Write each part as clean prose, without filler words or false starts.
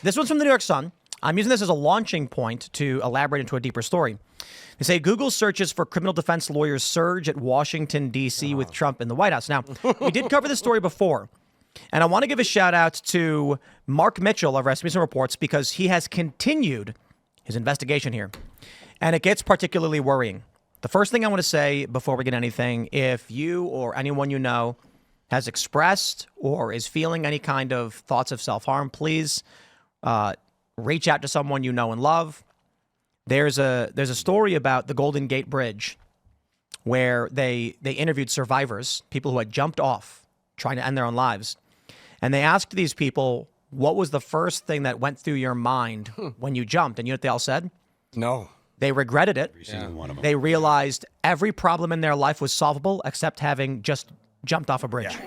This one's from the New York Sun. I'm using this as a launching point to elaborate into a deeper story. They say Google searches for criminal defense lawyers surge at Washington, D.C. with Trump in the White House. Now, we did cover this story before, and I want to give a shout out to Mark Mitchell of Rasmussen Reports because he has continued his investigation here, and it gets particularly worrying. The first thing I want to say before we get anything, if you or anyone you know has expressed or is feeling any kind of thoughts of self-harm, please reach out to someone you know and love. There's a story about the Golden Gate Bridge where they interviewed survivors, people who had jumped off trying to end their own lives. And they asked these people, what was the first thing that went through your mind when you jumped? And you know what they all said? No. They regretted it. Every single one of them. They realized every problem in their life was solvable except having just jumped off a bridge.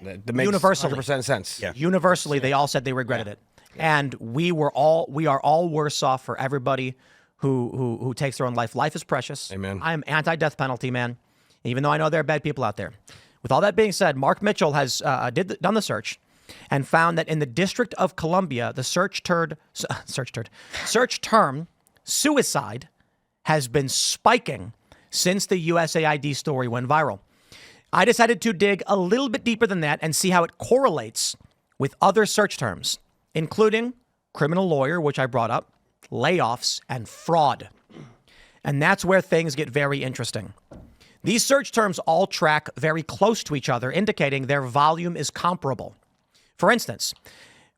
That makes Universally. 100% sense. Yeah. Universally, they all said they regretted it. And we are all worse off for everybody who takes their own life. Life is precious. Amen. I am anti-death penalty, man. Even though I know there are bad people out there. With all that being said, Mark Mitchell has done the search and found that in the District of Columbia, the search term suicide has been spiking since the USAID story went viral. I decided to dig a little bit deeper than that and see how it correlates with other search terms, including criminal lawyer, which I brought up, layoffs, and fraud. And that's where things get very interesting. These search terms all track very close to each other, indicating their volume is comparable. For instance,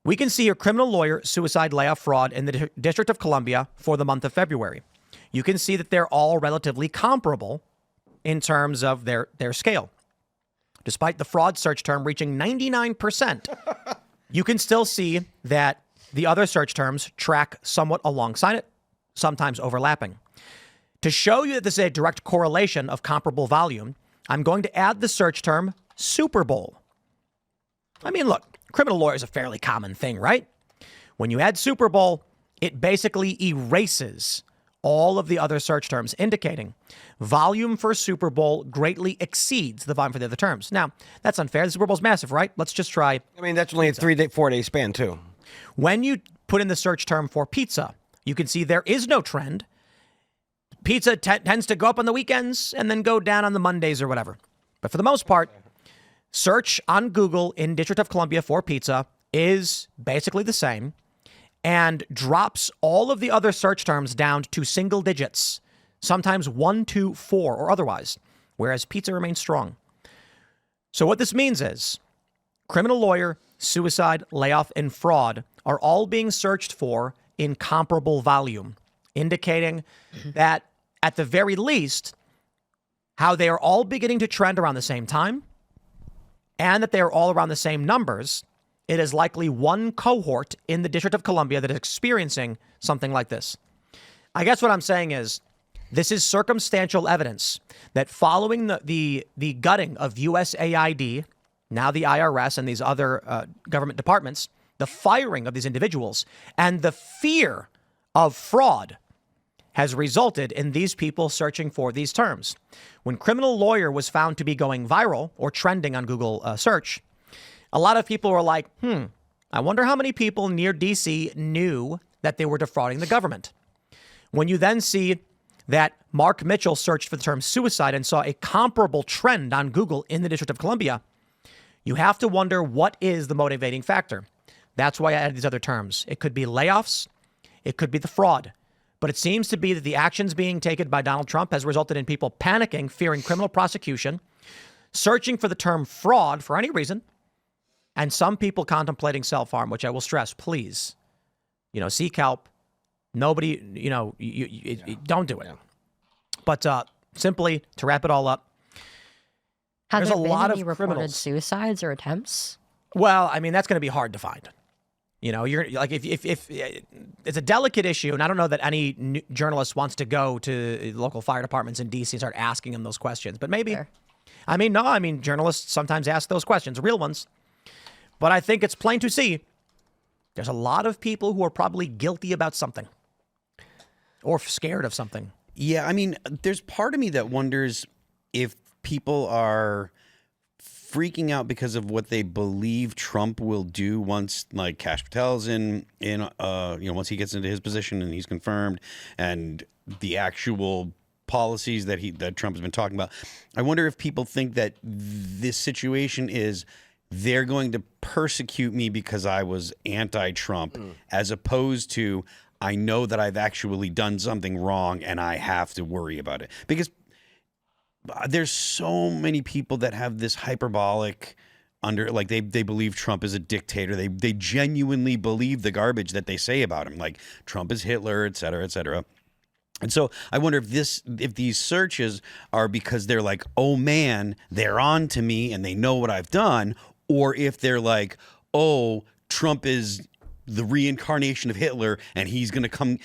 we can see here criminal lawyer, suicide, layoff, fraud in the District of Columbia for the month of February. You can see that they're all relatively comparable in terms of their scale. Despite the fraud search term reaching 99%, you can still see that the other search terms track somewhat alongside it, sometimes overlapping. To show you that this is a direct correlation of comparable volume, I'm going to add the search term Super Bowl. I mean, look, criminal lawyer is a fairly common thing, right? When you add Super Bowl, it basically erases all of the other search terms, indicating volume for Super Bowl greatly exceeds the volume for the other terms. Now, that's unfair. The Super Bowl's massive, right? Let's just try. I mean, that's only a 4-day span, too. When you put in the search term for pizza, you can see there is no trend. Pizza tends to go up on the weekends and then go down on the Mondays or whatever. But for the most part, search on Google in District of Columbia for pizza is basically the same and drops all of the other search terms down to single digits, sometimes 1, 2, 4 or otherwise, whereas pizza remains strong. So what this means is criminal lawyer, suicide, layoff, and fraud are all being searched for in comparable volume, indicating that at the very least, how they are all beginning to trend around the same time and that they are all around the same numbers. It is likely one cohort in the District of Columbia that is experiencing something like this. I guess what I'm saying is this is circumstantial evidence that following the gutting of USAID, now the IRS and these other government departments, the firing of these individuals and the fear of fraud has resulted in these people searching for these terms. When criminal lawyer was found to be going viral or trending on Google search, a lot of people were like, I wonder how many people near DC knew that they were defrauding the government. When you then see that Mark Mitchell searched for the term suicide and saw a comparable trend on Google in the District of Columbia, you have to wonder what is the motivating factor. That's why I added these other terms. It could be layoffs. It could be the fraud. But it seems to be that the actions being taken by Donald Trump has resulted in people panicking, fearing criminal prosecution, searching for the term fraud for any reason, and some people contemplating self-harm, which I will stress, please, seek help. Nobody, don't do it. But simply to wrap it all up, Have there's there a been lot any of reported criminals. suicides or attempts? Well, I mean, that's going to be hard to find. You're like, if it's a delicate issue, and I don't know that any journalist wants to go to local fire departments in DC and start asking them those questions, but maybe. Fair. Journalists sometimes ask those questions, real ones. But I think it's plain to see there's a lot of people who are probably guilty about something or scared of something. Yeah, I mean, there's part of me that wonders if people are freaking out because of what they believe Trump will do once, like, Kash Patel's once he gets into his position and he's confirmed, and the actual policies that Trump has been talking about. I wonder if people think that this situation is they're going to persecute me because I was anti-Trump, as opposed to I know that I've actually done something wrong and I have to worry about it. Because there's so many people that have this hyperbolic they believe Trump is a dictator. They genuinely believe the garbage that they say about him, like Trump is Hitler, et cetera, et cetera. And so I wonder if these searches are because they're like, oh man, they're on to me and they know what I've done, or if they're like, oh, Trump is the reincarnation of Hitler and he's going to come.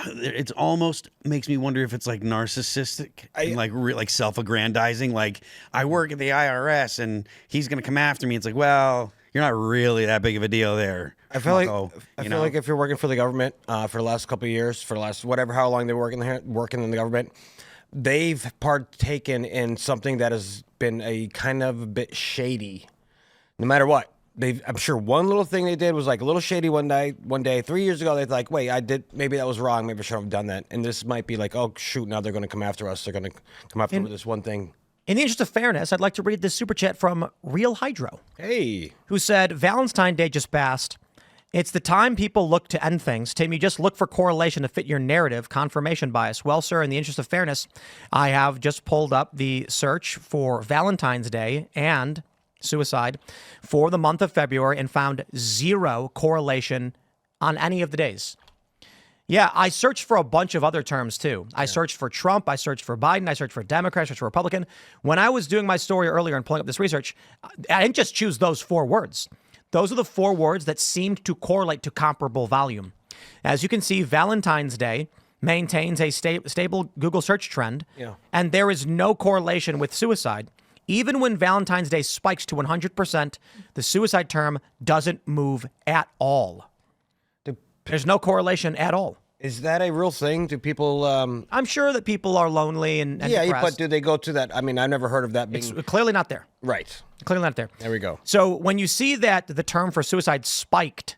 It almost makes me wonder if it's like narcissistic and like self-aggrandizing. Like, I work at the IRS and he's going to come after me. It's like, well, you're not really that big of a deal there. I feel like if you're working for the government for the last couple of years, for the last how long they were working in the government, they've partaken in something that has been a kind of a bit shady. No matter what, I'm sure one little thing they did was like a little shady one day. 3 years ago, they're like, wait, maybe that was wrong. Maybe I shouldn't have done that. And this might be like, oh shoot, now they're going to come after us. They're going to come after this one thing. In the interest of fairness, I'd like to read this super chat from Real Hydro. Hey. Who said, Valentine's Day just passed. It's the time people look to end things. Tim, you just look for correlation to fit your narrative, confirmation bias. Well, sir, in the interest of fairness, I have just pulled up the search for Valentine's Day and suicide for the month of February and found zero correlation on any of the days. Yeah, I searched for a bunch of other terms too. I searched for Trump, I searched for Biden, I searched for Democrat, I searched for Republican. When I was doing my story earlier and pulling up this research, I didn't just choose those 4 words. Those are the 4 words that seemed to correlate to comparable volume. As you can see, Valentine's Day maintains a stable Google search trend, and there is no correlation with suicide. Even when Valentine's Day spikes to 100%, the suicide term doesn't move at all. There's no correlation at all. Is that a real thing? Do people... I'm sure that people are lonely and depressed. But do they go to that? I mean, I've never heard of that being... It's clearly not there. Right. Clearly not there. There we go. So when you see that the term for suicide spiked,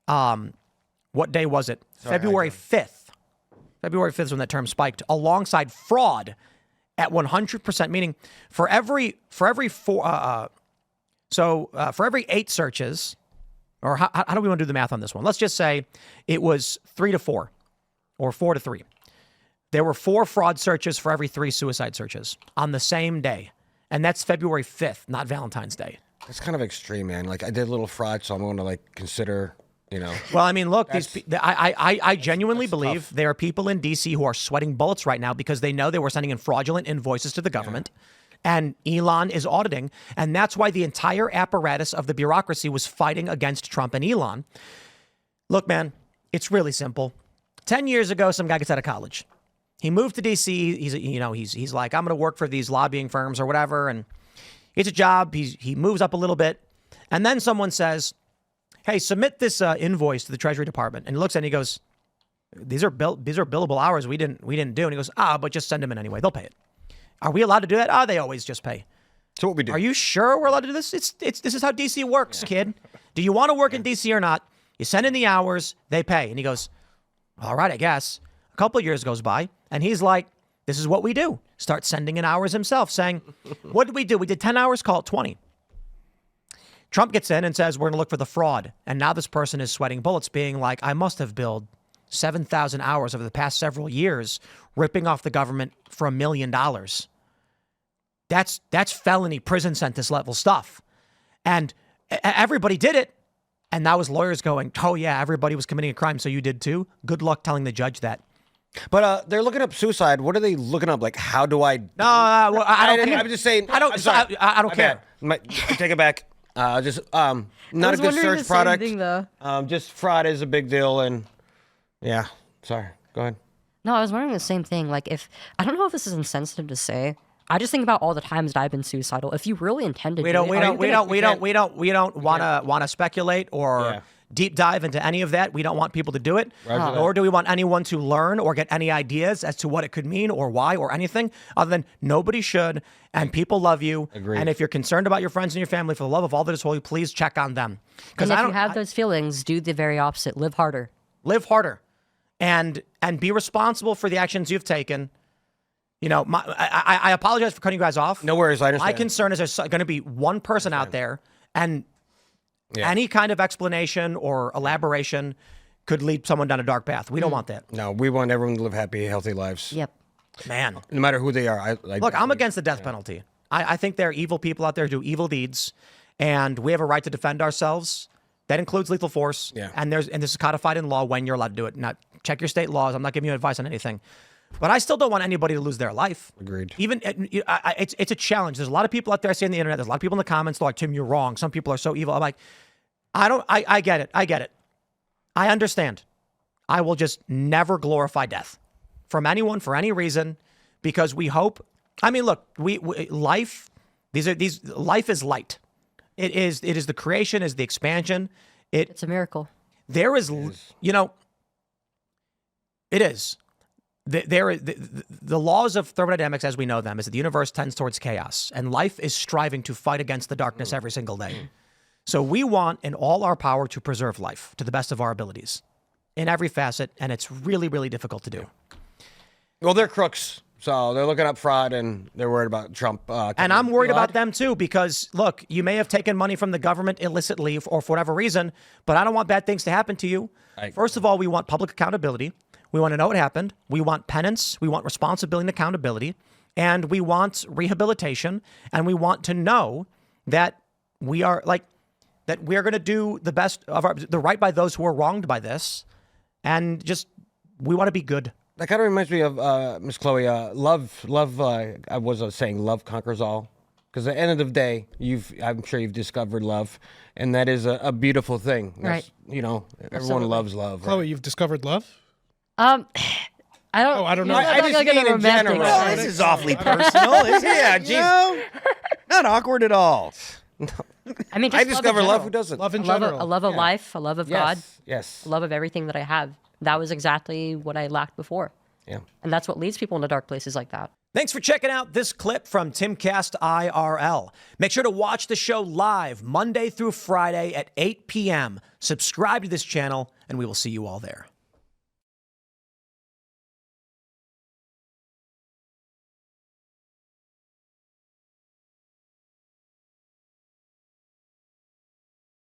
what day was it? February 5th. February 5th is when that term spiked, alongside fraud at 100%, meaning for every 8 searches, or how do we want to do the math on this one? Let's just say it was 3 to 4 or 4 to 3. There were 4 fraud searches for every 3 suicide searches on the same day. And that's February 5th, not Valentine's Day. That's kind of extreme, man. Like, I did a little fraud, so I'm going to consider, Well, I mean, look, I genuinely believe there are people in D.C. who are sweating bullets right now because they know they were sending in fraudulent invoices to the government. And Elon is auditing. And that's why the entire apparatus of the bureaucracy was fighting against Trump and Elon. Look, man, it's really simple. 10 years ago, some guy gets out of college. He moved to D.C. He's like, I'm going to work for these lobbying firms or whatever. And it's a job. He moves up a little bit. And then someone says, hey, submit this invoice to the Treasury Department. And he looks at it and he goes, these are billable hours we didn't do. And he goes, but just send them in anyway. They'll pay it. Are we allowed to do that? They always just pay. So what we do? Are you sure we're allowed to do this? This is how DC works, kid. Do you want to work in DC or not? You send in the hours, they pay. And he goes, all right, I guess. A couple of years goes by, and he's like, this is what we do. Start sending in hours himself, saying, what did we do? We did 10 hours, call it 20. Trump gets in and says, we're going to look for the fraud. And now this person is sweating bullets, being like, I must have billed 7,000 hours over the past several years, ripping off the government for $1 million. That's felony prison sentence level stuff. And everybody did it. And now his lawyer's going, oh yeah, everybody was committing a crime, so you did too? Good luck telling the judge that. But they're looking up suicide. What are they looking up? Like, how do I... No, well, I don't care. I'm just saying... I don't care. Take it back. Not a good search product. Just fraud is a big deal. And yeah, sorry. Go ahead. No, I was wondering the same thing. Like, I don't know if this is insensitive to say. I just think about all the times that I've been suicidal. If you really intended we don't want to speculate or deep dive into any of that. We don't want people to do it, Roger that. nor do we want anyone to learn or get any ideas as to what it could mean or why or anything other than nobody should, and people love you. Agreed. And if you're concerned about your friends and your family, for the love of all that is holy, please check on them. And if you have those feelings, do the very opposite. Live harder. Live harder, and be responsible for the actions you've taken. You know, I apologize for cutting you guys off. No worries, I understand. My concern is there's going to be one person out there, and any kind of explanation or elaboration could lead someone down a dark path. We don't want that. No, we want everyone to live happy, healthy lives. Yep. Man. No matter who they are. Look, I'm against the death penalty. I think there are evil people out there who do evil deeds, and we have a right to defend ourselves. That includes lethal force. Yeah. And this is codified in law when you're allowed to do it. Now, check your state laws. I'm not giving you advice on anything. But I still don't want anybody to lose their life. Agreed. Even it's a challenge. There's a lot of people out there saying on the internet. There's a lot of people in the comments like, Tim, you're wrong. Some people are so evil. I'm like, I get it. I get it. I understand. I will just never glorify death from anyone for any reason, because we hope. I mean, look, life. Life is light. It is the creation, is the expansion. It's a miracle. There is, you know, it is. The laws of thermodynamics as we know them is that the universe tends towards chaos, and life is striving to fight against the darkness every single day. So we want in all our power to preserve life to the best of our abilities in every facet, and it's really, really difficult to do. Well, they're crooks, so they're looking up fraud, and they're worried about Trump. And I'm worried about them too, because look, you may have taken money from the government illicitly or for whatever reason, but I don't want bad things to happen to you. First of all, we want public accountability. We want to know what happened. We want penance. We want responsibility and accountability. And we want rehabilitation. And we want to know that we are going to do the best of the right by those who are wronged by this. And just, we want to be good. That kind of reminds me of Miss Chloe. Love. I was saying love conquers all. Because at the end of the day, I'm sure you've discovered love. And that is a beautiful thing. Right. You know, everyone loves love. Chloe, right? you've discovered love? I don't. Oh, I don't know. I just mean in general. Well, this is awfully personal, isn't it? Yeah, geez. Not awkward at all. I mean, just I discovered love. Who general. doesn't? Love in A love, general. a love of life, a love of God, Yes. a love of everything that I have. That was exactly what I lacked before. Yeah. And that's what leads people into dark places like that. Thanks for checking out this clip from Timcast IRL. Make sure to watch the show live Monday through Friday at 8 p.m. Subscribe to this channel, and we will see you all there.